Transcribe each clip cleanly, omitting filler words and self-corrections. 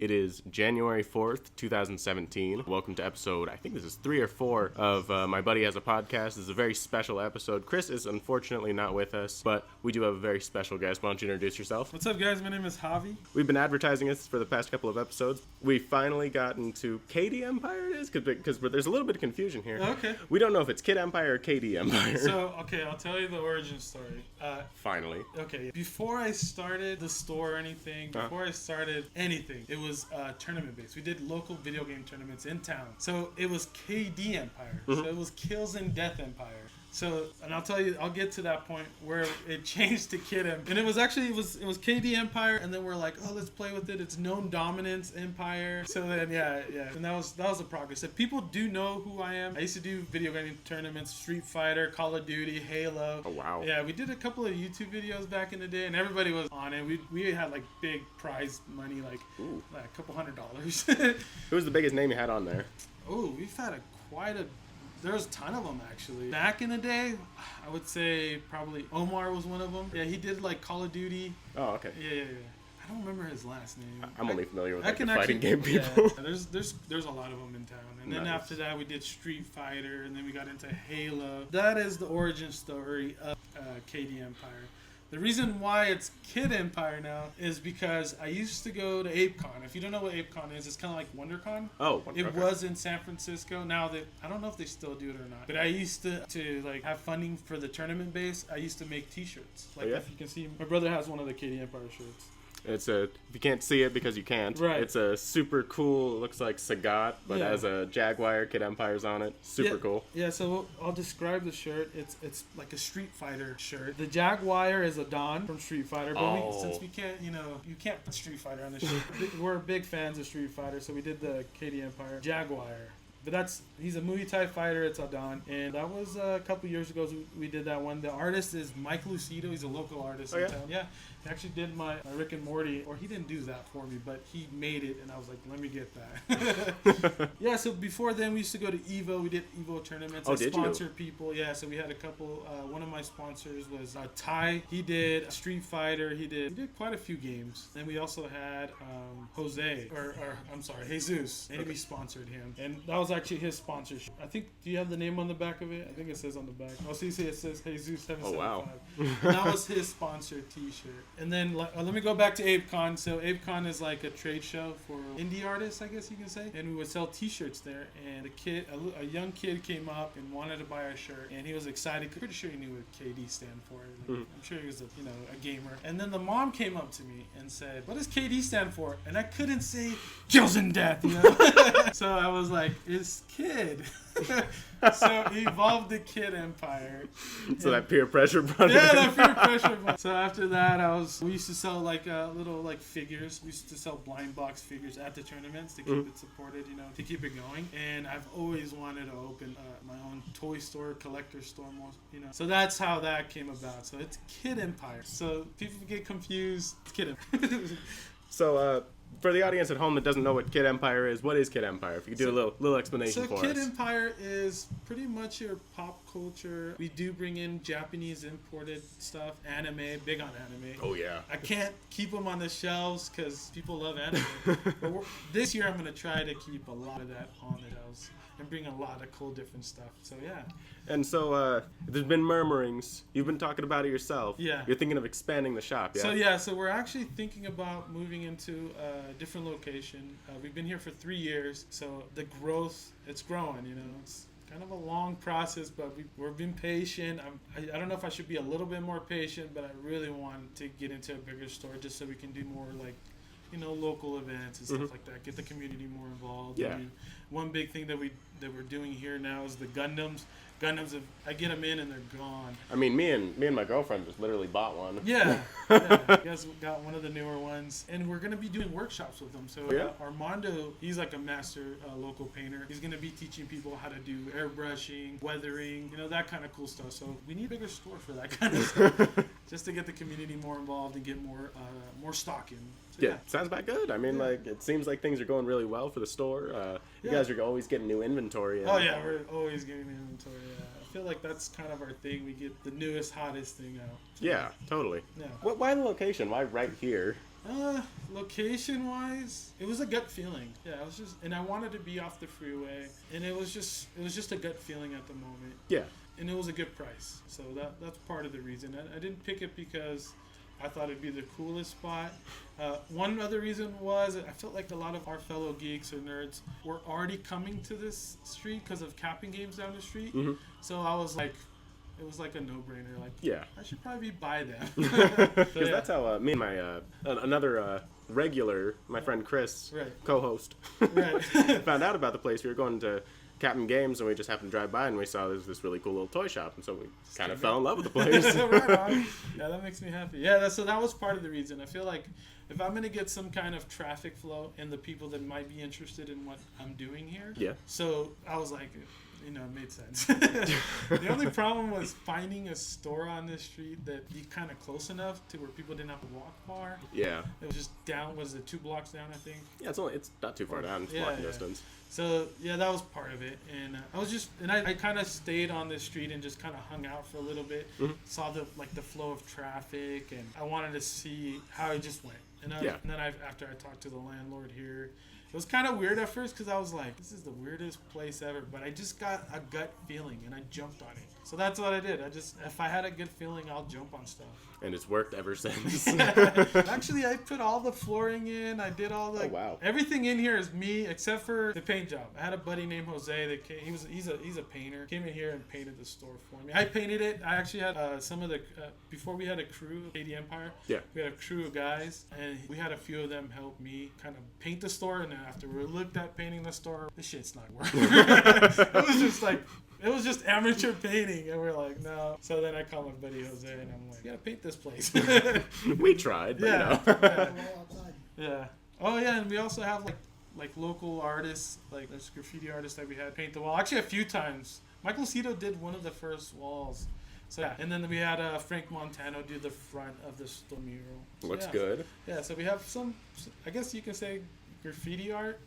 It is January 4th, 2017. Welcome to episode, I think this is 3 or 4 of My Buddy Has a Podcast. This is a very special episode. Chris is unfortunately not with us, but we do have a very special guest. Why don't you introduce yourself? What's up, guys? My name is Javi. We've been advertising this for the past couple of episodes. We finally got into KD Empire, it is, because there's a little bit of confusion here. Okay. We don't know if it's Kid Empire or KD Empire. So, okay, I'll tell you the origin story. Finally. Okay, before I started the store or anything, before I started anything, it was tournament based. We did local video game tournaments in town. So it was KD Empire. So it was Kills and Death Empire. So, and I'll tell you, I'll get to that point where it changed to Kid Empire. And it was actually, it was KD Empire, and then we're like, oh, let's play with it. It's Known Dominance Empire. So then, yeah. And that was the progress. If people do know who I am, I used to do video game tournaments, Street Fighter, Call of Duty, Halo. Oh, wow. Yeah, we did a couple of YouTube videos back in the day, and everybody was on it. We had like big prize money, like a couple $100. Who was the biggest name you had on there? Oh, we've had there's a ton of them, actually. Back in the day, I would say probably Omar was one of them. Yeah, he did, like, Call of Duty. Oh, okay. Yeah. I don't remember his last name. I'm only familiar with the fighting game people. Yeah, there's a lot of them in town. And then after that, we did Street Fighter, and then we got into Halo. That is the origin story of KD Empire. The reason why it's Kid Empire now is because I used to go to ApeCon. If you don't know what ApeCon is, it's kind of like WonderCon. Oh, It was in San Francisco. Now that I don't know if they still do it or not. But I used to like have funding for the tournament base. I used to make T-shirts. Like if you can see, my brother has one of the KD Empire shirts. It's if you can't see it because you can't. Right. It's a super cool, looks like Sagat, but has a Jaguar, Kid Empire's on it. Super cool. Yeah, so I'll describe the shirt. It's like a Street Fighter shirt. The Jaguar is a Don from Street Fighter, but since we can't, you can't put Street Fighter on the shirt. We're big fans of Street Fighter, so we did the KD Empire Jaguar. But he's a Muay Thai fighter. It's Adon. And that was a couple years ago we did that one. The artist is Mike Lucido. He's a local artist in town. Yeah. He actually did my Rick and Morty, or he didn't do that for me, but he made it, and I was like, let me get that. Yeah, so before then, we used to go to EVO. We did EVO tournaments. I sponsored people. Yeah, so we had a couple. One of my sponsors was Ty. He did Street Fighter. He did quite a few games. Then we also had Jesus. And we sponsored him. And that was actually his sponsorship. I think, do you have the name on the back of it? I think it says on the back. Oh, see, it says Jesus 775. Oh, wow. And that was his sponsored t-shirt. And then let me go back to ApeCon. So ApeCon is like a trade show for indie artists, I guess you can say. And we would sell t-shirts there. And a young kid came up and wanted to buy our shirt. And he was excited. Pretty sure he knew what KD stand for. Like, I'm sure he was a gamer. And then the mom came up to me and said, what does KD stand for? And I couldn't say Kills and Death, So I was like, it's Kid. So he evolved the Kid Empire. So that peer pressure brought it. Yeah, that peer pressure. So after that, we used to sell like little like figures. We used to sell blind box figures at the tournaments to keep it supported, to keep it going. And I've always wanted to open my own toy store, collector store, So that's how that came about. So it's Kid Empire. So people get confused. It's Kid Empire. So, for the audience at home that doesn't know what Kid Empire is, what is Kid Empire? If you could do a little explanation for us. So Kid Empire is pretty much your pop culture. We do bring in Japanese imported stuff, anime, big on anime. Oh, yeah. I can't keep them on the shelves because people love anime. But this year I'm going to try to keep a lot of that on the shelves and bring a lot of cool different stuff. So, yeah. And so, there's been murmurings. You've been talking about it yourself. Yeah. You're thinking of expanding the shop, yeah? So we're actually thinking about moving into a different location. We've been here for 3 years, so the growth, it's growing, It's kind of a long process, but we're being patient. I don't know if I should be a little bit more patient, but I really want to get into a bigger store just so we can do more, like, local events and stuff like that. Get the community more involved. Yeah. I mean, one big thing that we're doing here now is the Gundams. I get them in and they're gone. I mean, me and my girlfriend just literally bought one. Yeah. You guys got one of the newer ones. And we're going to be doing workshops with them. So Armando, he's like a master local painter. He's going to be teaching people how to do airbrushing, weathering, that kind of cool stuff. So we need a bigger store for that kind of stuff. Just to get the community more involved and get more stock in. So, yeah, sounds about good. I mean, like, it seems like things are going really well for the store. You guys are always getting new inventory. Oh, yeah, we're always getting new inventory. I feel like that's kind of our thing. We get the newest, hottest thing out. Yeah, totally. Yeah. Why the location? Why right here? Location wise, it was a gut feeling. Yeah, it was just, and I wanted to be off the freeway, and it was just a gut feeling at the moment. Yeah. And it was a good price, so that's part of the reason. I didn't pick it because I thought it'd be the coolest spot. One other reason was I felt like a lot of our fellow geeks or nerds were already coming to this street because of capping games down the street. Mm-hmm. So I was like, it was like a no-brainer. Like, Yeah. I should probably by them. Because that's how me and my another regular, my friend Chris, Right. co-host, Right. found out about the place. We were going to Captain Games, and we just happened to drive by, and we saw there's this really cool little toy shop, and so we kind of fell in love with the place. Right on. Yeah, that makes me happy. Yeah, so that was part of the reason. I feel like if I'm gonna get some kind of traffic flow and the people that might be interested in what I'm doing here. Yeah. So I was like, it made sense. The only problem was finding a store on this street that be kind of close enough to where people didn't have to walk far. Yeah. It was just down. Was it 2 blocks down? I think. Yeah, it's not too far down. It's Yeah, walking yeah. distance. So yeah, that was part of it, and I kind of stayed on this street and just kind of hung out for a little bit, Mhm. saw the flow of traffic, and I wanted to see how it just went. And, Yeah. and then after I talked to the landlord here, it was kind of weird at first because I was like, this is the weirdest place ever, but I just got a gut feeling and I jumped on it. So that's what I did. If I had a good feeling, I'll jump on stuff. And it's worked ever since. Actually, I put all the flooring in. I did all the. Oh, wow. Everything in here is me except for the paint job. I had a buddy named Jose that came. He's a painter. Came in here and painted the store for me. I painted it. I actually had some of the before we had a crew, KD Empire. Yeah. We had a crew of guys, and we had a few of them help me kind of paint the store. And then after we looked at painting the store, this shit's not working. It was just amateur painting, and we're like, no. So then I called my buddy Jose, and I'm like, you gotta paint this place. We tried, but Yeah. you know. Yeah. Oh yeah, and we also have like local artists, like there's graffiti artists that we had paint the wall. Actually, a few times. Michael Cito did one of the first walls. So yeah, and then we had Frank Montano do the front of the store mural. So, Looks yeah. good. Yeah, so we have some, I guess you can say, graffiti art.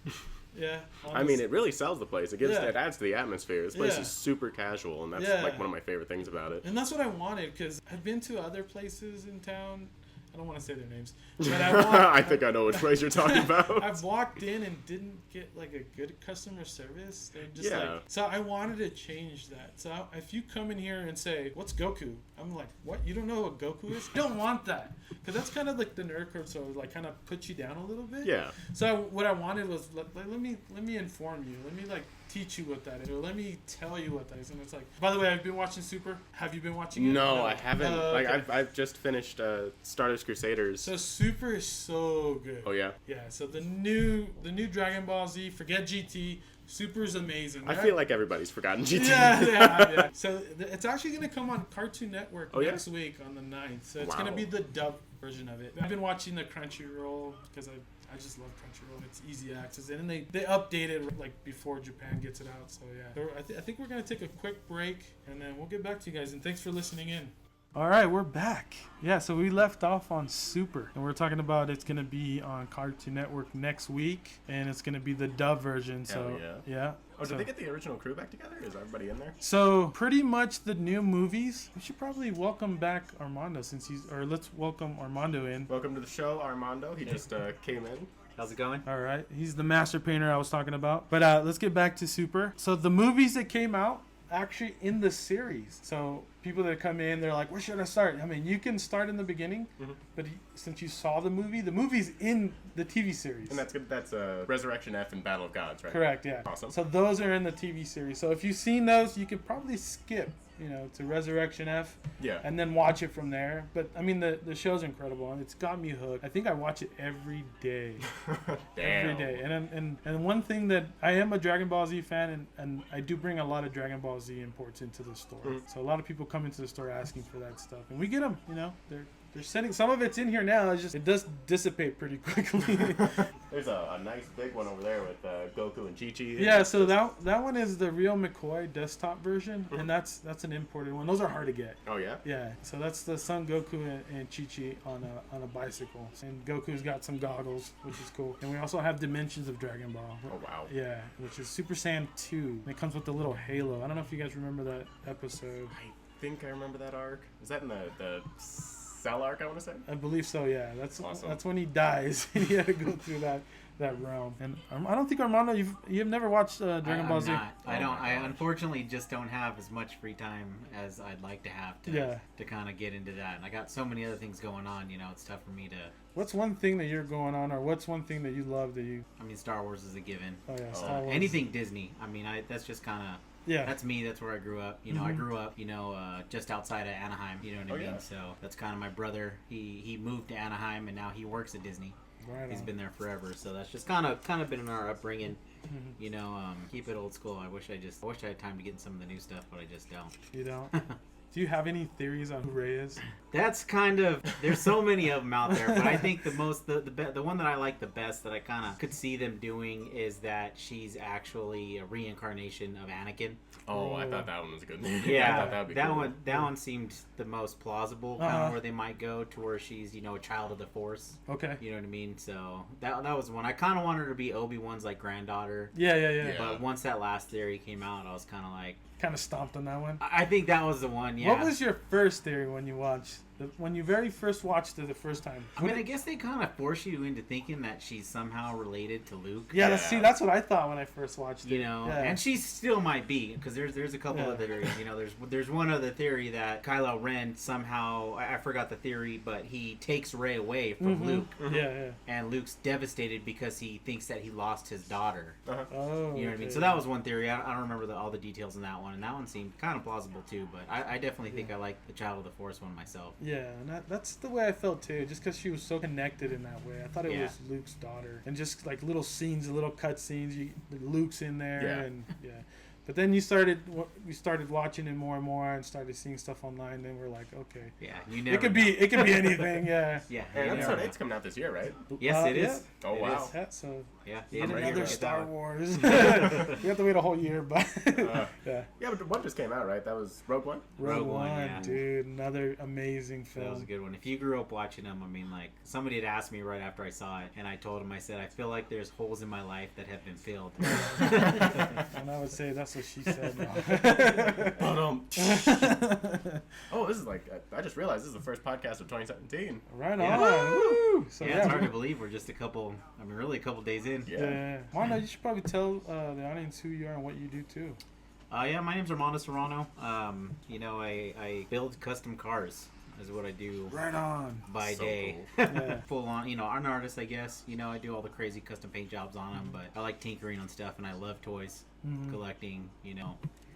Yeah. I mean, it really sells the place. It adds to the atmosphere. This place Yeah. is super casual, and that's Yeah. like one of my favorite things about it. And that's what I wanted, because I've been to other places in town. I don't want to say their names, but I I think I know which place you're talking about. I've walked in and didn't get like a good customer service. They're just Yeah. like, so I wanted to change that. So if you come in here and say, "What's Goku?" I'm like, "What? You don't know what Goku is?" I don't want that, because that's kind of like the nerd code, so like kind of put you down a little bit. Yeah. So what I wanted was let me inform you. Let me like teach you what that is, or let me tell you what that is. And it's like, by the way, I've been watching Super. Have you been watching it? No, I haven't. Like okay. I've just finished Stardust Crusaders. So Super is so good. Oh yeah. Yeah, so the new Dragon Ball Z, forget GT, Super's amazing. I feel like everybody's forgotten GT. Yeah. So it's actually going to come on Cartoon Network next week on the 9th. So it's going to Wow. be the dub version of it. I've been watching the Crunchyroll because I just love Crunchyroll. It's easy access. And then they update it like before Japan gets it out. So yeah. I think we're going to take a quick break and then we'll get back to you guys. And thanks for listening in. All right, we're back. Yeah, so we left off on Super, and we're talking about it's going to be on Cartoon Network next week, and it's going to be the dub version. So Hell yeah. Oh, so, did they get the original crew back together? Is everybody in there? So pretty much the new movies. We should probably welcome back Armando let's welcome Armando in. Welcome to the show, Armando. He just came in. How's it going? All right, he's the master painter I was talking about. But let's get back to Super. So the movies that came out actually in the series. So people that come in, they're like, where should I start? I mean, you can start in the beginning, but since you saw the movie's in the TV series. And that's good. That's Resurrection F and Battle of Gods, right? Correct, yeah. Awesome. So those are in the TV series. So if you've seen those, you could probably skip, to Resurrection F. Yeah. And then watch it from there. But I mean, the show's incredible, and it's got me hooked. I think I watch it every day. Damn. Every day. And one thing that I am a Dragon Ball Z fan, and I do bring a lot of Dragon Ball Z imports into the store. So a lot of people come into the store asking for that stuff, and we get them. They're sending some of it's in here now. It does dissipate pretty quickly. There's a nice big one over there with Goku and Chi-Chi. Yeah, so that one is the real McCoy desktop version, and that's an imported one. Those are hard to get. Oh yeah. Yeah, so that's the Son Goku and Chi-Chi on a bicycle, and Goku's got some goggles, which is cool. And we also have Dimensions of Dragon Ball. Oh wow. Yeah, which is Super Saiyan 2. And it comes with the little halo. I don't know if you guys remember that episode. I think I remember that arc. Is that in the Salark, I want to say. I believe so. Yeah, that's Awesome. that's when he dies. He had to go through that realm. And I don't think Armando, you've never watched Dragon Ball Z. I'm not. I Oh don't. my I gosh. unfortunately just don't have as much free time as I'd like to have to kind of get into that. And I got so many other things going on. It's tough for me to. What's one thing that you're going on, or what's one thing that you love that you? I mean, Star Wars is a given. Oh yeah, Star Wars. Anything Disney. I mean, that's just kind of. Yeah. That's me. That's where I grew up. I grew up, just outside of Anaheim. You know what I mean? yeah. So that's kind of my brother. He moved to Anaheim and now he works at Disney. Right He's on. been there forever. So that's just kind of been in our upbringing. Keep it old school. I wish I had time to get in some of the new stuff, but I just don't. You don't. Do you have any theories on who Rey is? That's kind of there's so many of them out there, but I think the one that I like the best that I kind of could see them doing is that she's actually a reincarnation of Anakin. Oh, I thought that one was a good. Yeah, I thought that'd be that cool. one seemed the most plausible, kind of where they might go to where she's a child of the Force. Okay. You know what I mean? So that was one. I kind of wanted her to be Obi-Wan's like granddaughter. Yeah. Yeah. But once that last theory came out, I was kind of like, Kind of stomped on that one. I think that was the one. Yeah. What was your first theory when you watched when you very first watched it the first time? I mean, I guess they kind of force you into thinking that she's somehow related to Luke. Yeah, Yeah. that's what I thought when I first watched it. Yeah. Yeah. And she still might be, because there's a couple Yeah. other theories. There's one other theory that Kylo Ren somehow, I forgot the theory, but he takes Rey away from Luke, Yeah. and Luke's devastated because he thinks that he lost his daughter. Oh. You know what I mean? okay. So that was one theory. I don't remember all the details in that one, and that one seemed kind of plausible too. But I definitely think I like the Child of the Force one myself. Yeah, and that's the way I felt too. Just because she was so connected in that way, I thought it Yeah. was Luke's daughter, and just like little scenes, little cut scenes. Luke's in there, Yeah. and yeah. But then we started watching it more and more, and started seeing stuff online. Then we're like, okay, Yeah, you never. it could know. be anything. Yeah. Yeah. And you episode never know. 8's coming out this year, right? Yes, it is. Oh, It wow. is. Yeah, so Yeah. yet ready to another get Star that one. Wars. We have to wait a whole year, but yeah. Yeah, but one just came out, right? That was Rogue One? Rogue One, yeah. dude, another amazing That was a film. good one. If you grew up watching them, I mean, like, somebody had asked me right after I saw it, and I told him, I said, I feel like there's holes in my life that have been filled. And I would say that's what she said. No. Oh, this is like, I just realized this is the first podcast of 2017. Right Yeah. on. Woo! So Yeah, it's hard to believe we're just really a couple days in. Yeah. Yeah. Mondo, you should probably tell the audience who you are and what you do too. Yeah, my name's Armando Serrano. I build custom cars is what I do Right on. by So day. cool. Yeah. Full on, I'm an artist, I guess. I do all the crazy custom paint jobs on them, but I like tinkering on stuff, and I love toys, collecting,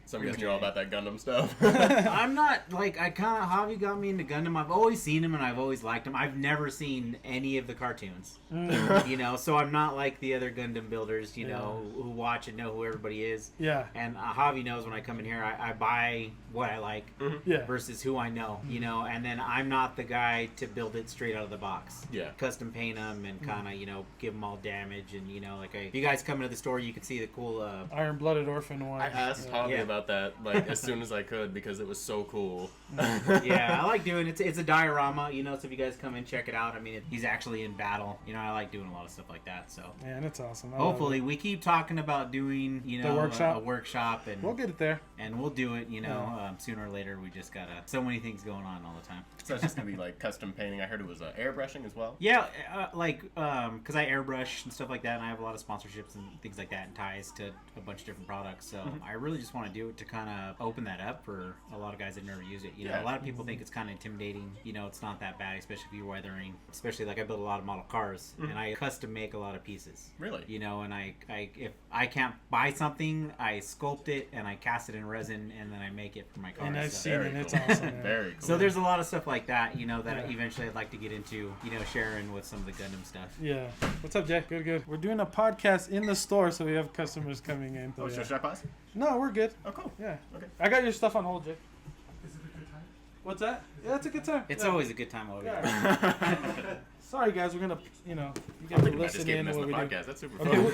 So I'm guessing you're all about that Gundam stuff. I'm not, Javi got me into Gundam. I've always seen him and I've always liked him. I've never seen any of the cartoons, so I'm not like the other Gundam builders, who watch and know who everybody is. Yeah. And Javi knows when I come in here, I buy what I like Yeah. versus who I know, and then I'm not the guy to build it straight out of the box. Yeah. Custom paint them and kind of, give them all damage. And, if you guys come into the store, you can see the cool, Iron-blooded orphan one. I asked Javi Yeah. about that as soon as I could because it was so cool. yeah, I like doing it. It's a diorama, so if you guys come in, check it out. I mean, he's actually in battle. I like doing a lot of stuff like that. So Man, it's awesome. I love hopefully we keep talking about doing, The workshop? a workshop, it. and We'll get it there. we'll do it. Sooner or later. We just gotta so many things going on all the time. So it's just going to be like custom painting. I heard it was airbrushing as well. Yeah, because I airbrush and stuff like that, and I have a lot of sponsorships and things like that, and ties to a bunch of different products. So I really just want to do it to kind of open that up for a lot of guys that never use it. Yeah. A lot of people think it's kind of intimidating. It's not that bad, especially if you're weathering. Especially like I build a lot of model cars, and I custom make a lot of pieces. Really? And if I can't buy something, I sculpt it and I cast it in resin, and then I make it for my cars. And I've So- seen it. Very It's cool. awesome. Man. Very cool. so there's a lot of stuff like that, that Yeah. eventually I'd like to get into, sharing with some of the Gundam stuff. Yeah. What's up, Jay? Good. We're doing a podcast in the store, so we have customers coming in. So, Oh, yeah. should I pause? No, we're good. Oh, cool. Yeah. Okay. I got your stuff on hold, Jay. Is it a good time? What's that? Yeah, it's a good time. It's Yeah. always a good time over here. Yeah. Sorry, guys. We're gonna, you I'm get to thinking about listen escaping in this to in what the we do. podcast. That's super Okay.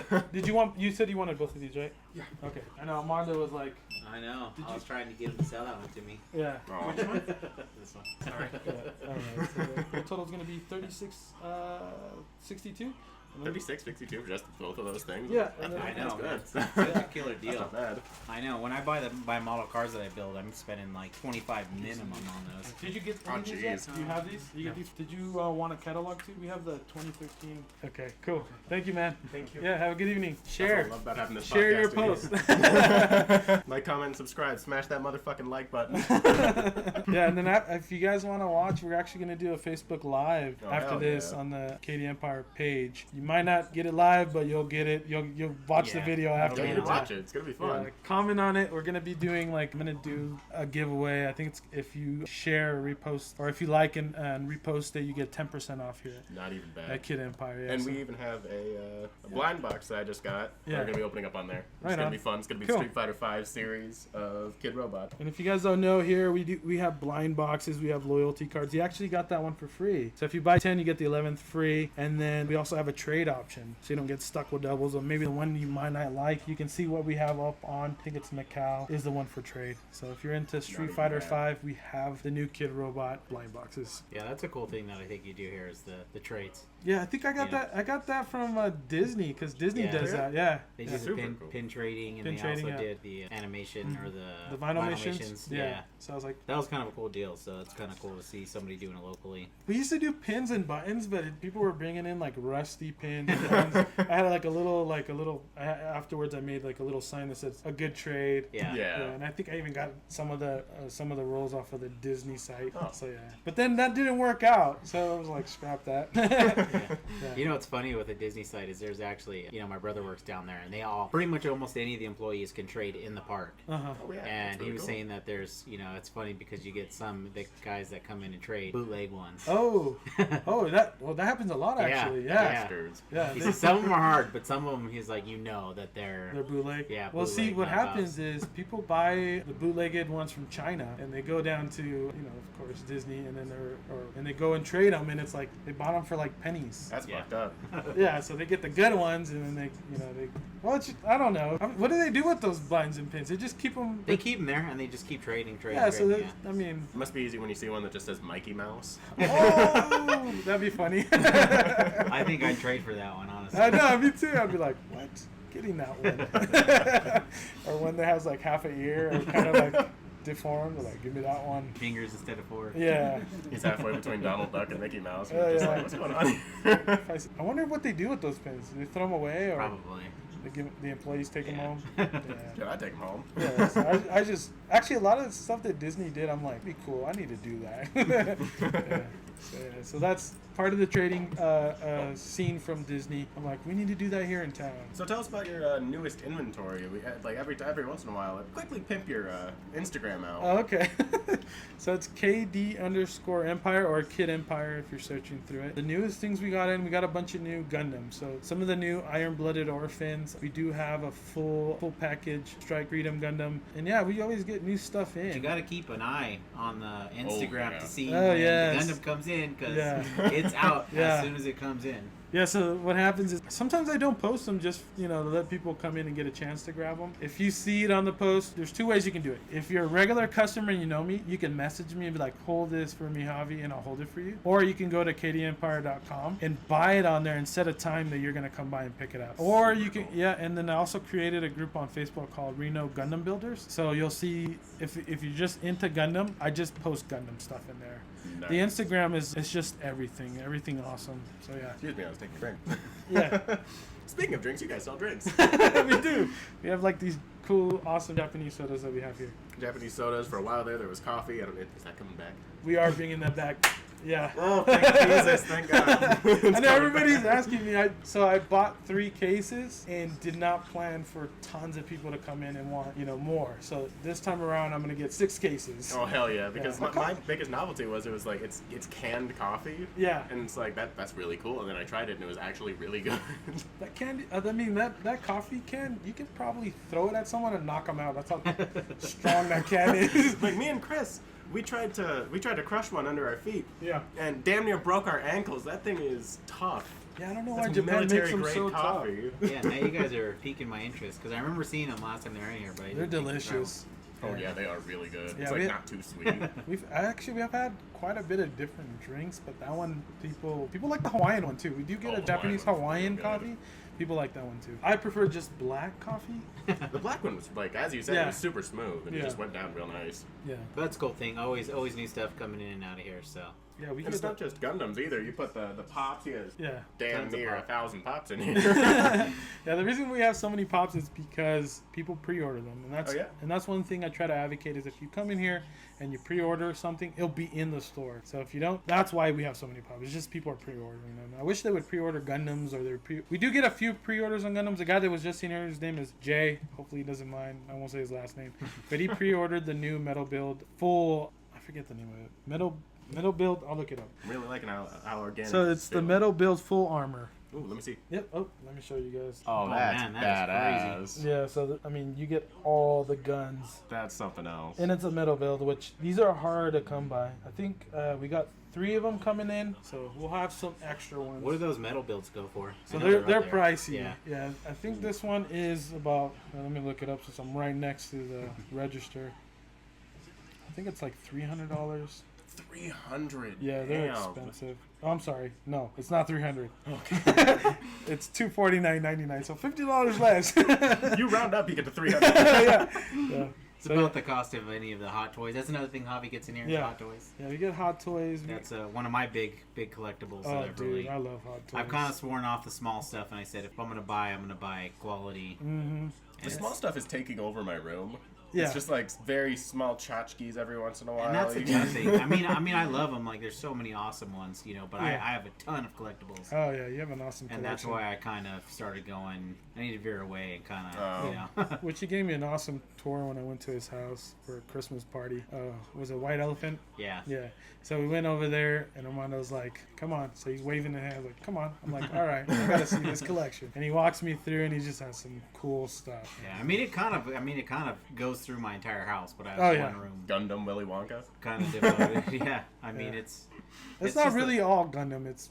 fun. You said you wanted both of these, right? Yeah. Okay. I know Armando was like, I know. I was trying to get him to sell that one to me. yeah. Oh. This one. Sorry. Yeah. All right. So the total's gonna be 36, 62. $56, $62 for just both of those things. Yeah, I know. That's That's good. such a killer That's deal. not bad. I know. When I buy model cars that I build, I'm spending like 25 minimum on those. Did you get Oh, any of these yet? jeez. Do you have these? You get these? Did you want a catalog too? We have the 2013. Okay, cool. Thank you, man. Thank you. Yeah, have a good evening. That's what Share. I love about having this Share your podcast post. Like, comment, and subscribe. Smash that motherfucking like button. Yeah, and then if you guys want to watch, we're actually going to do a Facebook Live Oh, after hell this yeah. on the Katie Empire page. You might not get it live, but you'll get it. You'll watch the Yeah. video Yeah, after. you can watch it. It's gonna be fun. Yeah, comment on it. We're gonna be doing I'm gonna do a giveaway. I think it's if you share or repost, or if you like and repost it, you get 10% off here Not even bad. at Kid Empire. Yeah, And so- we even have a blind box that I just got. Yeah. We're gonna be opening up on there. It's Right gonna on. be fun. It's gonna be Cool. Street Fighter V series of Kid Robot. And if you guys don't know, here we have blind boxes, we have loyalty cards. You actually got that one for free. So if you buy 10, you get the 11th free. And then we also have a trade option, so you don't get stuck with doubles. Or maybe the one you might not like, you can see what we have up on. I think it's Macau is the one for trade. So if you're into Street even Fighter bad. 5, we have the new Kid Robot blind boxes. Yeah, that's a cool thing that I think you do here is the traits. Yeah, I think I got Yeah. that. I got that from Disney because Disney Yeah. does Yeah. that. Yeah. They Yeah. did the Super pin, cool. pin trading, and Pin they trading, also yeah. did the animation or The vinyl missions. Yeah. So I was like, That was kind of a cool deal. So it's kind of cool to see somebody doing it locally. we used to do pins and buttons, but people were bringing in like rusty pins. And buttons. I had like a little. Afterwards, I made like a little sign that says "a good trade." Yeah. Yeah. And I think I even got some of the rolls off of the Disney site. Oh. So yeah, but then that didn't work out, so I was like, scrap that. Yeah. You know what's funny with the Disney site is there's actually, my brother works down there, and they all, pretty much almost any of the employees can trade in the park. Uh-huh. Oh, yeah, And that's he really was cool. saying that there's, it's funny because you get some of the guys that come in and trade bootleg ones. Oh, that happens a lot actually. Yeah. Bastards. Yeah. He they- says some of them are hard, but some of them he's like, that They're they're. bootleg. Yeah, Well, see, bootleg what knockoffs. happens is people buy the bootlegged ones from China, and they go down to, of course, Disney, and then and they go and trade them, and it's like they bought them for like pennies. That's Yeah. fucked up. Yeah, so they get the good ones, and then I don't know. What do they do with those blinds and pins? They just keep them. They keep them there and they just keep trading. Yeah, so trading. I mean, It must be easy when you see one that just says Mikey Mouse. oh, that'd be funny. I think I'd trade for that one, honestly. I know, me too. I'd be like, what? Getting that one. Or one that has like half a ear or kind of like deformed. Like, give me that one. Fingers instead of four. Yeah. He's halfway between Donald Duck and Mickey Mouse. And Oh, just yeah. like, what's going on here? I wonder what they do with those pins. Do they throw them away, or Probably. they give the employees take them Yeah. home? Yeah. Yeah, I'd take him home. Yeah, so I just actually a lot of the stuff that Disney did, I'm like, be cool. I need to do that. So that's part of the trading scene from Disney. I'm like, we need to do that here in town. So tell us about your newest inventory. We like every once in a while, quickly pimp your Instagram out. Oh, okay. So it's KD_Empire or Kid Empire if you're searching through it. The newest things we got a bunch of new Gundams. So some of the new Iron-Blooded Orphans. We do have a full package Strike Freedom Gundam. And yeah, we always get new stuff in. You got to keep an eye on the Instagram yeah. to see Oh, when yes. the Gundam comes in because Yeah. it's out Yeah. as soon as it comes in. Yeah, so what happens is sometimes I don't post them just, to let people come in and get a chance to grab them. If you see it on the post, there's two ways you can do it. If you're a regular customer and you know me, you can message me and be like, hold this for me, Javi, and I'll hold it for you. Or you can go to kdempire.com and buy it on there and set a time that you're going to come by and pick it up. Or you can, and then I also created a group on Facebook called Reno Gundam Builders. So you'll see, if you're just into Gundam, I just post Gundam stuff in there. Nice. The Instagram is just everything awesome. So yeah. Excuse me, I was taking a drink. Yeah. Speaking of drinks, you guys sell drinks. We do. We have like these cool, awesome Japanese sodas that we have here. Japanese sodas. For a while there was coffee. I don't know. Is that coming back? We are bringing that back. Yeah. Oh, thank Jesus! Thank God. I know everybody's asking me. So I bought 3 cases and did not plan for tons of people to come in and want, more. So this time around, I'm gonna get 6 cases. Oh hell yeah! Because Yeah. my biggest novelty was it's canned coffee. Yeah. And it's like that's really cool. And then I tried it and it was actually really good. That candy. I mean, that coffee can. You can probably throw it at someone and knock them out. That's how strong that can is. Like me and Chris, we tried to crush one under our feet. Yeah. And damn near broke our ankles. That thing is tough. Yeah, I don't know That's why Japan makes military them grade so coffee. Yeah, now you guys are piquing my interest because I remember seeing them last time they were in here, but I They're didn't think to try delicious. Oh yeah, they are really good. Yeah, It's like not too sweet. We've had quite a bit of different drinks, but that one people like the Hawaiian one too. We do get a Japanese Hawaiian coffee. People like that one too. I prefer just black coffee. The black one was like, as you said, it was super smooth and it just went down real nice. Yeah. That's a cool thing. Always new stuff coming in and out of here. So Yeah, we And get it's not just Gundams either. You put the pops. He has damn Tons of near pop. 1,000 pops in here. Yeah, the reason we have so many pops is because people pre-order them, and that's one thing I try to advocate is if you come in here and you pre-order something, it'll be in the store. So if you don't, that's why we have so many pops. It's just people are pre-ordering them. I wish they would pre-order Gundams we do get a few pre-orders on Gundams. The guy that was just in here, his name is Jay. Hopefully he doesn't mind. I won't say his last name, but he pre-ordered the new Metal Build full. I forget the name of it. Metal Build. I'll look it up. I'm really liking how organic. So it's the Metal Build full armor. Ooh, let me see. Yep. Oh, let me show you guys. Oh, that's man, that is badass. Yeah, so you get all the guns, That's something else. and it's a metal build, which these are hard to come by. I think we got 3 of them coming in, so we'll have some extra ones. what do those metal builds go for? So I know they're up there. pricey. Yeah. I think this one is about. Let me look it up since I'm right next to the register. I think it's like $300. 300. Yeah, they're Damn. expensive. Oh, I'm sorry. No, it's not $300. Okay. It's $249.99, so $50 less. You round up, you get to 300. yeah. It's about the cost of any of the Hot Toys. That's another thing Javi gets in here. Is Yeah. Hot Toys. Yeah, we get Hot Toys. That's one of my big collectibles. Oh, that I've dude, really. I love Hot Toys. I've kind of sworn off the small stuff, and I said if I'm gonna buy quality. Mm-hmm. The small stuff is taking over my room. Yeah. It's just like very small tchotchkes every once in a while. And that's the tough thing. I mean, I love them. Like, there's so many awesome ones, but Yeah. I have a ton of collectibles. Oh yeah, you have an awesome collection. And that's why I kind of started going. I need to veer away and kind of, Oh. Which he gave me an awesome tour when I went to his house for a Christmas party. Was it White Elephant? yeah. Yeah. So we went over there, and Armando's like, "Come on!" So he's waving the hand, like, "Come on!" I'm like, "All right, I gotta see this collection." And he walks me through, and he just has some cool stuff. Yeah, I mean, it kind of goes through my entire house, but I have Oh, yeah. one room Gundam Willy Wonka. kind of devoted. Yeah, I mean, Yeah. it's It's not just really all Gundam. It's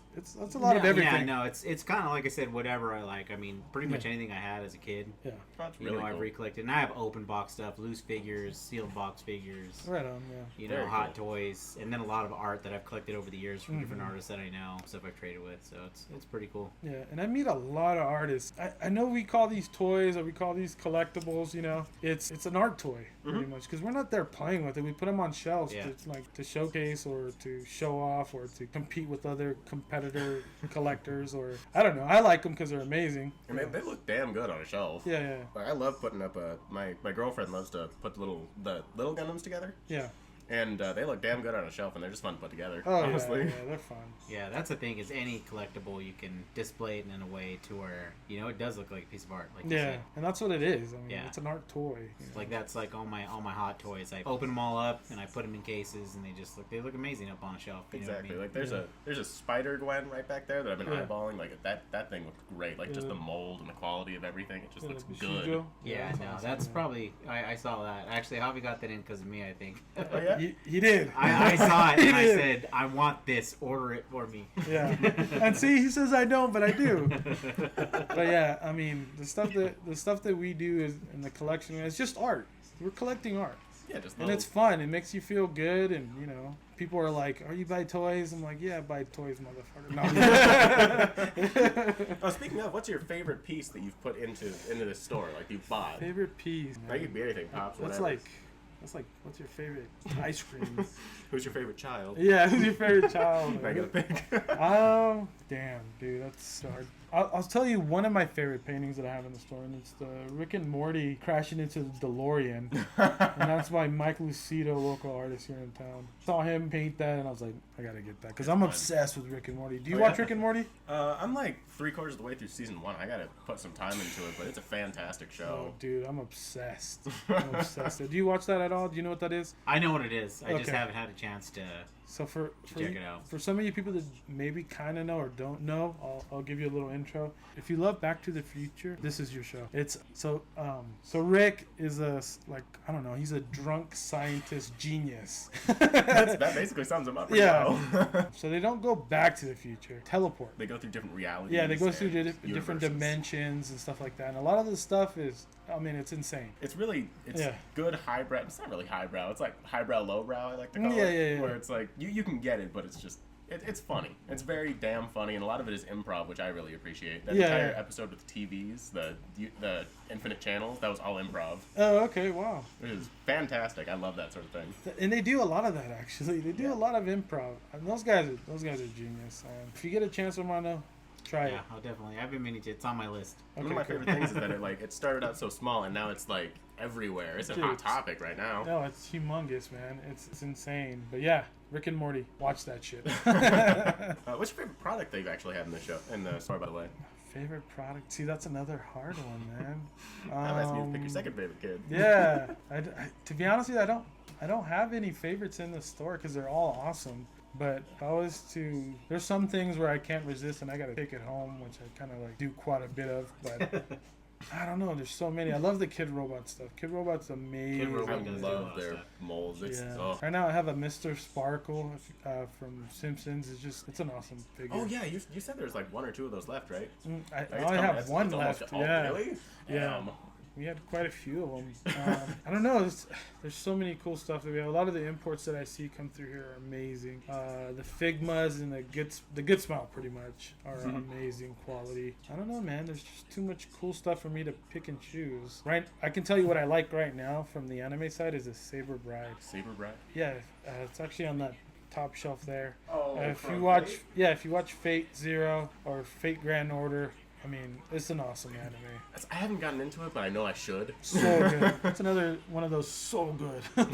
a lot of everything. Yeah, no, it's kind of like I said, whatever I like. I mean, pretty much Yeah. anything I had as a kid. Yeah. That's You really know, I've cool. recollected, and I have open box stuff, loose figures, sealed box figures. Right on. Yeah. You know, Very hot cool. toys, and then a lot of art that I've collected over the years from different Mhm. artists that I know, stuff I've traded with. So it's pretty cool. Yeah, and I meet a lot of artists. I know we call these toys or we call these collectibles. It's an art toy pretty much because we're not there playing with it. We put them on shelves Yeah. to showcase or to show off or to compete with other competitor collectors or I don't know. I like them because they're amazing. And they look damn good on a shelf. Yeah, Like, I love putting up my girlfriend loves to put the little Gundams together, yeah. and they look damn good on a shelf, and they're just fun to put together. Oh honestly. yeah, they're fun. Yeah, that's the thing is any collectible you can display it in a way to where it does look like a piece of art. Like you Yeah, said. and that's what it is. I mean, Yeah. it's an art toy. Like that's like all my hot toys. I open them all up and I put them in cases, and they look amazing up on a shelf. You know what I Exactly. mean? Like there's Yeah. there's a Spider Gwen right back there that I've been Yeah. eyeballing. Like that thing looks great. Like just Yeah. the mold and the quality of everything. It just looks The good. Shujo. Yeah, no, awesome, that's yeah. probably I saw that. Actually, Javi got that in because of me, I think. Oh yeah. He did. I saw it He and I did. said, I want this. Order it for me. Yeah, and see, he says I don't, but I do. But yeah, I mean, the stuff that we do is in the collection. It's just art. We're collecting art, Yeah, just and little, it's fun. It makes you feel good, and people are like, "Are you buy toys?" I'm like, "Yeah, I buy toys, motherfucker." No. Oh, speaking of, what's your favorite piece that you've put into this store? Like you bought? Favorite piece. That could be anything. Pops. That's Whatever. like, what's your favorite ice cream? Who's your favorite child? Yeah, who's your favorite child? I gotta pick. Damn, dude, that's so hard. I'll tell you one of my favorite paintings that I have in the store, and it's the Rick and Morty crashing into the DeLorean, and that's by Mike Lucido, local artist here in town. Saw him paint that, and I was like, I gotta get that because I'm fun. obsessed with Rick and Morty. Do you Oh, watch yeah? Rick and Morty? I'm like 3/4 of the way through season 1. I gotta put some time into it, but it's a fantastic Oh, show. dude, I'm obsessed. I'm obsessed. Do you watch that at all? Do you know what that is? I know what it is. I just Okay. haven't had a chance to. So for Check it out. For some of you people that maybe kind of know or don't know, I'll give you a little intro. If you love Back to the Future, this is your show. It's so Rick is I don't know, he's a drunk scientist genius. That basically sums him up. Yeah. So they don't go back to the future, teleport. They go through different realities. Yeah, they go through different universes. dimensions and stuff like that. And a lot of the stuff is, I mean, it's insane. It's Yeah. good highbrow. It's not really highbrow. It's like highbrow, lowbrow, I like to call it. Yeah. Where it's like, you can get it, but it's just, it's funny. It's very damn funny, and a lot of it is improv, which I really appreciate. That entire episode with the TVs, the infinite channels, that was all improv. Oh, okay, wow. It is fantastic. I love that sort of thing. And they do a lot of that, actually. They do a lot of improv. And those guys are genius. If you get a chance, Romano, try it. Yeah, I'll definitely. I've been meaning to. It's on my list. One of my favorite things is that it started out so small, and now it's like everywhere. It's a hot topic right now. No, it's humongous, man. It's insane. But yeah, Rick and Morty, watch that shit. What's your favorite product that you've actually had in the show, in the store, by the way? Favorite product? See, that's another hard one, man. I'm asking you to pick your second favorite kid. Yeah, to be honest with you, I don't have any favorites in the store because they're all awesome. But if I was to, there's some things where I can't resist and I gotta take it home, which I kind of like do quite a bit of. But I don't know. There's so many. I love the Kid Robot stuff. Kid Robot's amazing. Kid Robot I does do a love lot of their stuff. molds. It's, Yeah. Right now I have a Mr. Sparkle from Simpsons. It's an awesome figure. Oh yeah, you said there's like one or two of those left, right? I only have one left. Oh, yeah. really? Yeah. We had quite a few of them. I don't know. There's so many cool stuff that we have. A lot of the imports that I see come through here are amazing. The Figmas and the Good Smile pretty much are amazing quality. I don't know, man. There's just too much cool stuff for me to pick and choose. Right. I can tell you what I like right now from the anime side is the Saber Bride. Saber Bride? Yeah, it's actually on that top shelf there. Oh, if you watch Fate Zero or Fate Grand Order, I mean, it's an awesome anime. I haven't gotten into it, but I know I should. So good. It's another one of those so good.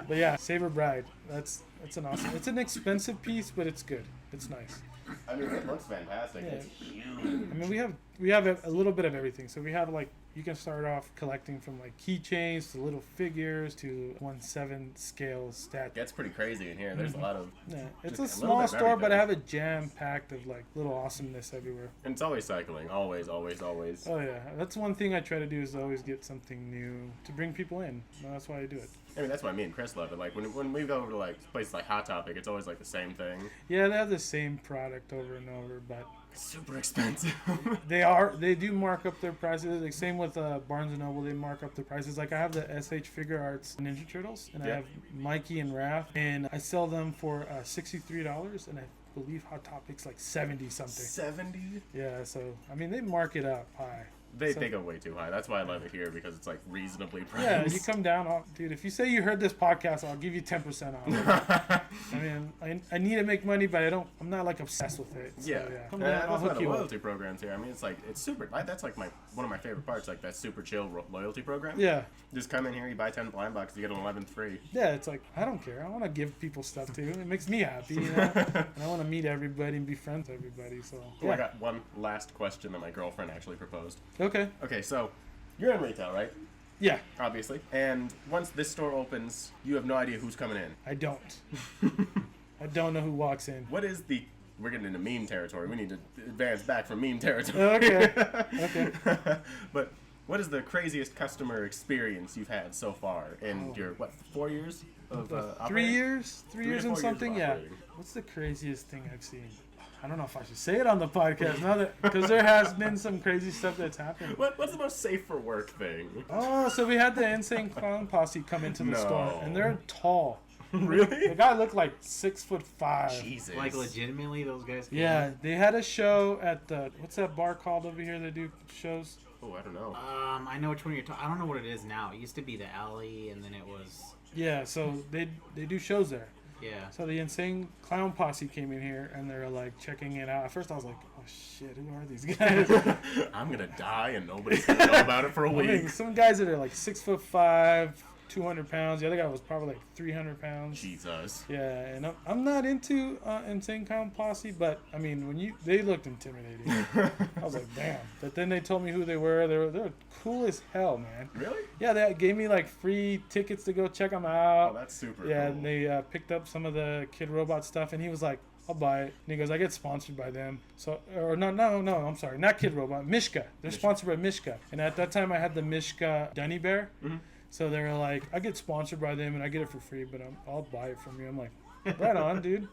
But yeah, Saber Bride. That's an awesome. It's an expensive piece, but it's good. It's nice. I mean, it looks fantastic. Yeah. It's huge. I mean, we have a little bit of everything. So we have like, you can start off collecting from like keychains to little figures to 1/7 scale stat. Gets pretty crazy in here. There's a lot of. Yeah, it's just a a little small bit of store, but I everything. have a jam packed of like little awesomeness everywhere. And it's always cycling. Always, always, always. Oh yeah, that's one thing I try to do is always get something new to bring people in. And that's why I do it. I mean, that's why me and Chris love it. Like when we go over to like places like Hot Topic, it's always like the same thing. Yeah, they have the same product over and over, but It's super expensive. they do mark up their prices. Like same with Barnes and Noble, they mark up their prices. Like I have the SH Figure Arts Ninja Turtles, and I have Mikey and Raph, and I sell them for $63, and I believe Hot Topic's like 70 something. 70? Yeah, so I mean they mark it up high. They go way too high. That's why I love it here because it's like reasonably priced. Yeah, you come down, dude. If you say you heard this podcast, I'll give you 10% off. I mean, I need to make money, but I'm not like obsessed with it. So, come down, I'll that's why hook the you up. loyalty programs here. I mean, it's super. That's like one of my favorite parts, like that super chill loyalty program. Yeah, Just come in here, you buy 10 blind boxes, you get an 11th free. yeah. It's like I don't care. I want to give people stuff too. It makes me happy, you know. And I want to meet everybody and be friends with everybody. So Oh, I got one last question that my girlfriend actually proposed. Okay. Okay, so you're in retail, right? Yeah, Obviously. And once this store opens, you have no idea who's coming in. I don't. I don't know who walks in. What is the... We're getting into meme territory. We need to advance back from meme territory. Okay. Okay. But what is the craziest customer experience you've had so far in your, 4 years of 3 operating? years? 3 years to and 4 years of something? Yeah. operating. What's the craziest thing I've seen? I don't know if I should say it on the podcast now that because there has been some crazy stuff that's happened. What's the most safe for work thing? Oh, so we had the Insane Clown Posse come into the store, and they're tall. Really? The guy looked like 6'5". Jesus. Like legitimately, those guys. Came Yeah, they had a show at the what's that bar called over here? They do shows. Oh, I don't know. I know which one you're talking. I don't know what it is now. It used to be the Alley, and then it was. Yeah, so they do shows there. Yeah. So the Insane Clown Posse came in here, and they're like checking it out. At first, I was like, "Oh shit, who are these guys?" I'm gonna die and nobody's gonna know about it for a I week. mean, some guys that are like 6'5", 200 pounds. The other guy was probably like 300 pounds. Jesus. Yeah, and I'm not into Insane Clown Posse, but I mean, when they looked intimidating. I was like, damn. But then they told me who they were. They were cool as hell, man. Really? Yeah, they gave me like free tickets to go check them Oh, out. that's super Yeah, cool. and they picked up some of the Kid Robot stuff, and he was like, I'll buy it. And he goes, I get sponsored by them. So, or no, I'm sorry, not Kid Robot, Mishka. They're sponsored by Mishka. And at that time, I had the Mishka Dunny Bear. Mm-hmm. So they were like, I get sponsored by them and I get it for free, but I'll buy it from you. I'm like, right on, dude.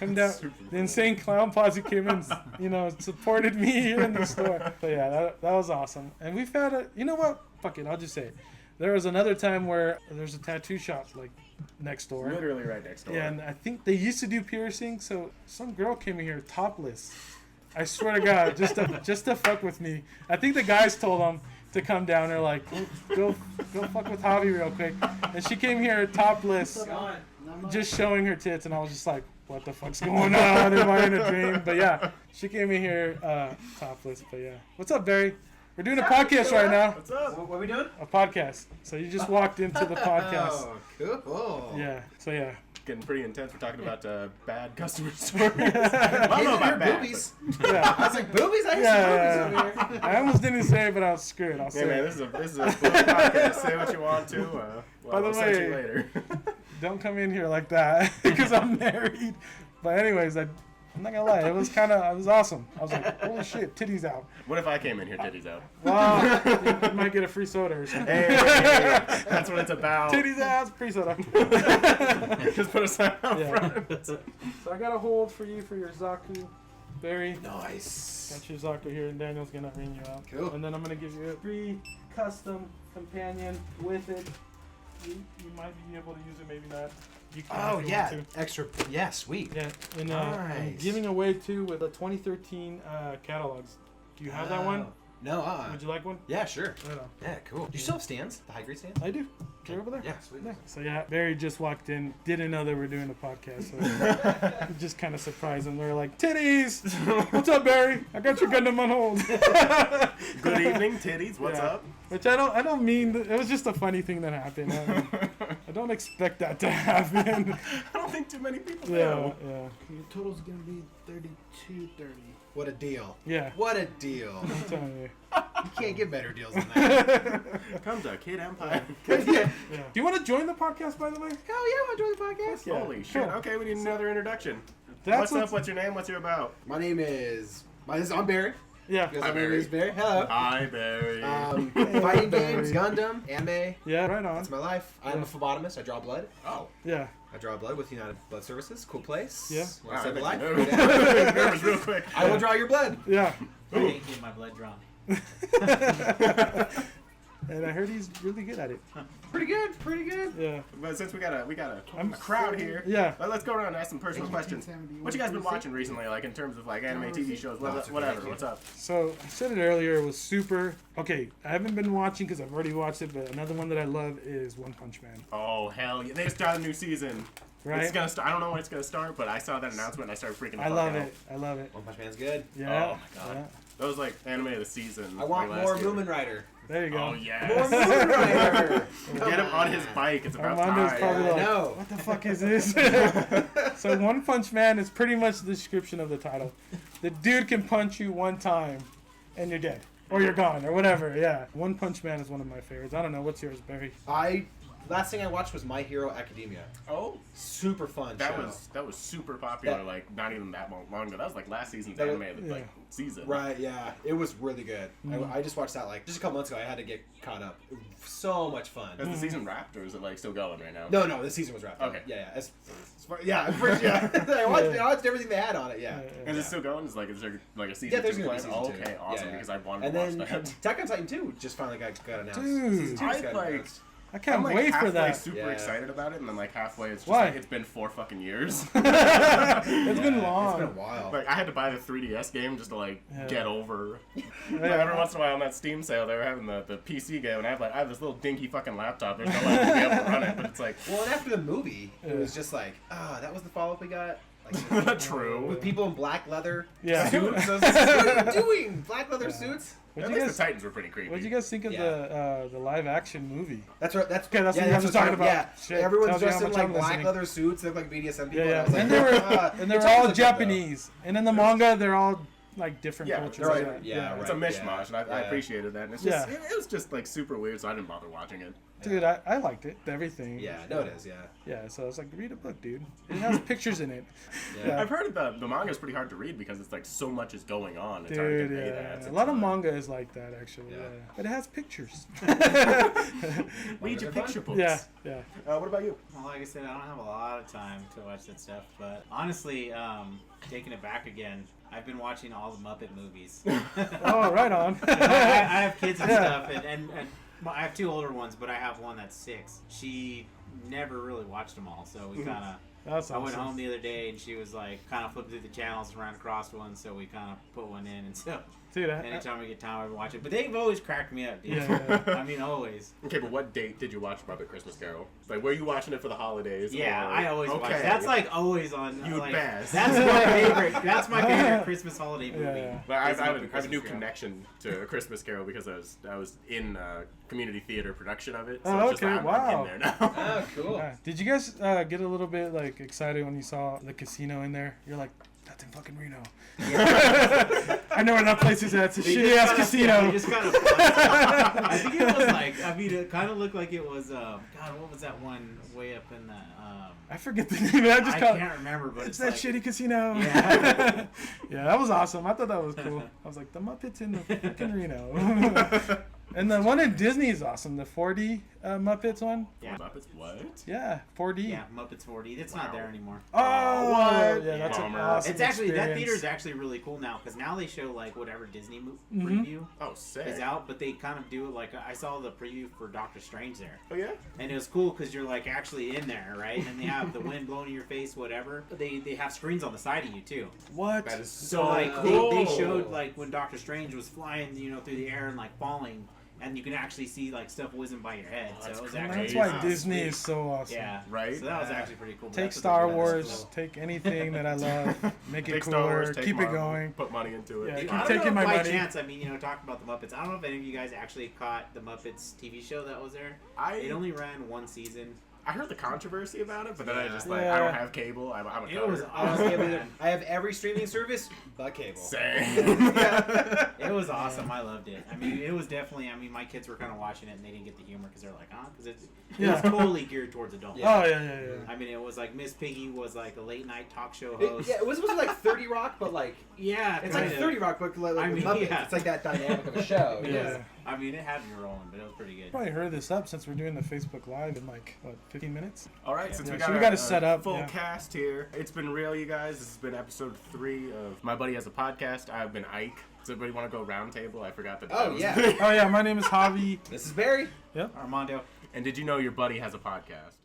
Come down. The Insane Clown Posse came in, supported me here in the store. But yeah, that was awesome. And we've had you know what? Fuck it, I'll just say it. There was another time where there's a tattoo shop like next door. Literally right next door. Yeah, and I think they used to do piercing. So some girl came in here topless. I swear to God, just to fuck with me. I think the guys told them to come down. They're like, go fuck with Javi real quick. And she came here topless, just showing her tits, and I was just like, what the fuck's going on? Am I in a dream? But yeah, she came in here topless. But yeah, what's up, Barry? We're doing a podcast right now. What's up? What are we doing? A podcast. So you just walked into the podcast. Oh, cool. Yeah. So yeah. Getting pretty intense. We're talking about bad customer stories. I don't know about bad. Boobies. Yeah. I was like, boobies? I see boobies over here. I almost didn't say it, but I was screwed. I'll say man, it. this is a podcast. Say what you want to. By the I'll send you way, later. Don't come in here like that because I'm married. But anyways, I'm not gonna lie, it was awesome. I was like, holy shit, titties out. What if I came in here titties out? Wow, you might get a free soda or something. Hey, that's what it's about. Titties out, free soda. Just put a sign out front. So I got a hold for you for your Zaku. Barry. Nice. Got your Zaku here, and Daniel's gonna ring you out. Cool. And then I'm gonna give you a free custom companion with it. You might be able to use it, maybe not. You can Oh, if you yeah. want to. Extra. Yeah, sweet. Yeah, and I'm Nice. giving away too with the 2013 catalogs. Do you have that one? No, Would you like one? Yeah, sure. Right on. Yeah, cool. Do you still have stands? The high grade stands? I do. They're over there. Yeah, sweet. Yeah. So yeah, Barry just walked in, didn't know they were doing a podcast, so just kind of surprised them. They're like, "Titties, what's up, Barry? I got your Gundam on hold." Good evening, titties. What's Yeah. up? Which I don't mean. It was just a funny thing that happened. I don't expect that to happen. I don't think too many people Yeah, know. yeah, Your total's gonna be 32.30. What a deal. yeah. What a deal. I'm telling you. You can't get better deals than that. Comes a Kid Empire. yeah. Yeah. Do you want to join the podcast, by the way? Hell yeah, I enjoy the podcast. Yeah. Holy shit. Cool. Okay, we need another introduction. That's What's up? What's your name? What's your about? My name is... I'm Barry. Yeah. Yes, Hi, my name Barry. is Barry. Hello. Hi, Barry. Fighting games, Gundam, anime. Yeah. Right on. That's my life. I'm a phlebotomist. I draw blood. Oh. Yeah. I draw blood with United Blood Services. Cool place. Yeah. Want to save a I life? think Go you down. nervous real quick. I will draw your blood. Yeah. Thank you, my blood drawn. And I heard he's really good at it. Pretty good. Pretty good. Yeah. But since we got a I'm crowd here, Yeah. let's go around and ask some personal questions. What you guys been watching recently, like in terms of like anime, TV shows, whatever? What's up? So I said it earlier. It was super. Okay, I haven't been watching because I've already watched it. But another one that I love is One Punch Man. Oh hell yeah! They just started a new season. Right. It's gonna start. I don't know when it's gonna start, but I saw that announcement and I started freaking. The I fuck love out. it. I love it. One Punch Man's good. Yeah. Oh my God. Yeah. That was like anime of the season. I want like, more last year. Moomin Rider. There you go. Oh More yes. Moomin Rider. Get him on his bike. It's about Armando's time. probably Yeah, I like, know. what the fuck is this? So One Punch Man is pretty much the description of the title. The dude can punch you one time, and you're dead, or you're gone, or whatever. Yeah. One Punch Man is one of my favorites. I don't know. What's yours, Barry? Last thing I watched was My Hero Academia. Oh, Super fun that show. was super popular. That- like not even that long ago. That was like last season's That was- anime of the, yeah. like season. Right, yeah. It was really good. Mm. I just watched that like just a couple months ago. I had to get caught up. So much fun. Has the season wrapped or is it like still going right now? No, the season was wrapped. Okay. Yeah. I'm pretty, yeah. I watched everything they had on it, yeah. Is it still going? Is there like a season Yeah, there's 2 gonna be planned? season 2. Okay, awesome. Yeah. Because I wanted And to then watch that. Attack on Titan 2 just finally got announced. Dude. Season 2 just I got like. announced. I can't I'm like wait for halfway that. super Yeah. excited about it, and then like halfway it's just Why? like it's been 4 fucking years. It's been It's been a long. while. Like I had to buy the 3DS game just to like Yeah. get over. Yeah. Like, every once in a while on that Steam sale, they were having the PC game, and I have this little dinky fucking laptop. There's no way to be able to run it, but it's like Well, and after the movie, it Yeah. was just like, that was the follow-up we got. Like, true. with people in black leather Yeah. suits. I was like, what are you doing? Black leather suits? At What'd you least guys? the Titans were pretty creepy. What'd you guys think of the live action movie? That's right. That's Okay, that's yeah, what I was talking about. Yeah, Shit, everyone's tells you dressed how in much like I'm black listening. leather suits. They look like BDSM people. Yeah, I was and like, they were "Ah." and they It's were all always good, though. Japanese, and in the manga they're all like different Yeah, cultures. they're all- yeah, It's a right, mishmash, and I yeah. appreciated that. And it's Yeah. just, it was just like super weird, so I didn't bother watching it. Dude, I liked it. Everything. Yeah, no, it is. Yeah. Yeah, so I was like, read a book, dude. It has pictures in it. Yeah. I've heard the manga is pretty hard to read because it's like so much is going on. It's hard to Dude, get paid yeah. ads. A lot of manga is like that, actually. Yeah. Yeah. But it has pictures. Read your Fun. picture books. Yeah, yeah. What about you? Well, like I said, I don't have a lot of time to watch that stuff, but honestly, taking it back again, I've been watching all the Muppet movies. Oh, right on. I have kids and Yeah. stuff, and I have 2 older ones, but I have one that's 6. She never really watched them all, so we kind of. That's I went awesome. home the other day and she was like kind of flipping through the channels and ran across one, so we kind of put one in, and so Dude, anytime we get time, I watch it. But they've always cracked me up, dude. Yeah, I mean, always. Okay, but what date did you watch Muppet Christmas Carol? Like, were you watching it for the holidays? Yeah, or- I always watch. Okay. That's like always on. You like, best. That's my favorite. That's my favorite Christmas holiday movie. Yeah. But I is have Muppet a new Christmas Carol. connection to A Christmas Carol because I was in community theater production of it. So Oh, it's just okay, I'm wow. in there now. Oh, cool. Yeah. Did you guys get a little bit like excited when you saw the casino in there? You're like, that's in fucking Reno. I know where that place is at. It's a They shitty just ass kinda- casino. They just kind of. I think it was like. I mean, it kind of looked like it was. God, what was that one way up in the? I forget the name. I just I call can't remember, but it's it's that like, shitty casino. Yeah. Yeah, that was awesome. I thought that was cool. I was like, the Muppets in the fucking Reno. And the one in Disney is awesome. The 4D Muppets one. Yeah. Muppets, what? Yeah, 4D. Yeah, Muppets 4D. It's not Wow. there anymore. Oh, What? yeah, that's Bummer. an awesome It's actually that experience. theater is actually really cool now because now they show like whatever Disney Mhm. preview Oh, sick. is out, but they kind of do it like I saw the preview for Doctor Strange there, Oh, yeah? and it was cool because you're like actually in there, right? And they have the wind blowing in your face, whatever. But they have screens on the side of you too. What? That is So so like cool. they showed like when Doctor Strange was flying, through the air and like falling, and you can actually see like stuff whizzing by your head. Oh, So that's it was cool. And actually that's why Wow. Disney is so awesome. yeah, Right? So that was Yeah. actually pretty cool. But Take that's what Star they did. That's Wars, cool. take anything that I love, make it Take cooler, Star Wars, take keep Marvel, it going. Put money into it. Yeah, I keep don't taking know if my by money. chance, I mean, talking about the Muppets, I don't know if any of you guys actually caught the Muppets TV show that was there. It I only ran 1 season. heard the controversy about it, but then I Yeah. just like, Yeah. I don't have cable. I'm a It was coder. awesome, Yeah, man. I have every streaming service but cable. Same. It was awesome. I loved it. I mean, it was definitely. I mean, my kids were kind of watching it and they didn't get the humor because they're like, because it Yeah. was totally geared towards adults. Oh, yeah, yeah, yeah. I mean, it was like Miss Piggy was like a late night talk show It, host. yeah, it was supposed to be like 30 Rock, but like Yeah, it's like kinda. 30 Rock, but like I with mean, Muppets. yeah. It's like that dynamic of a show. Yeah. Yes. I mean, it had me rolling, but it was pretty good. Probably heard this up since we're doing the Facebook Live in like, what, 15 minutes? All right, since Yeah, we so got, we a, got it set up, full yeah. cast here, it's been real, you guys. This has been episode 3 of My Buddy Has a Podcast. I've been Ike. Does everybody want to go round table? I forgot that. Oh, that was- yeah. Oh, yeah, my name is Javi. This is Barry. Armando. And did you know your buddy has a podcast?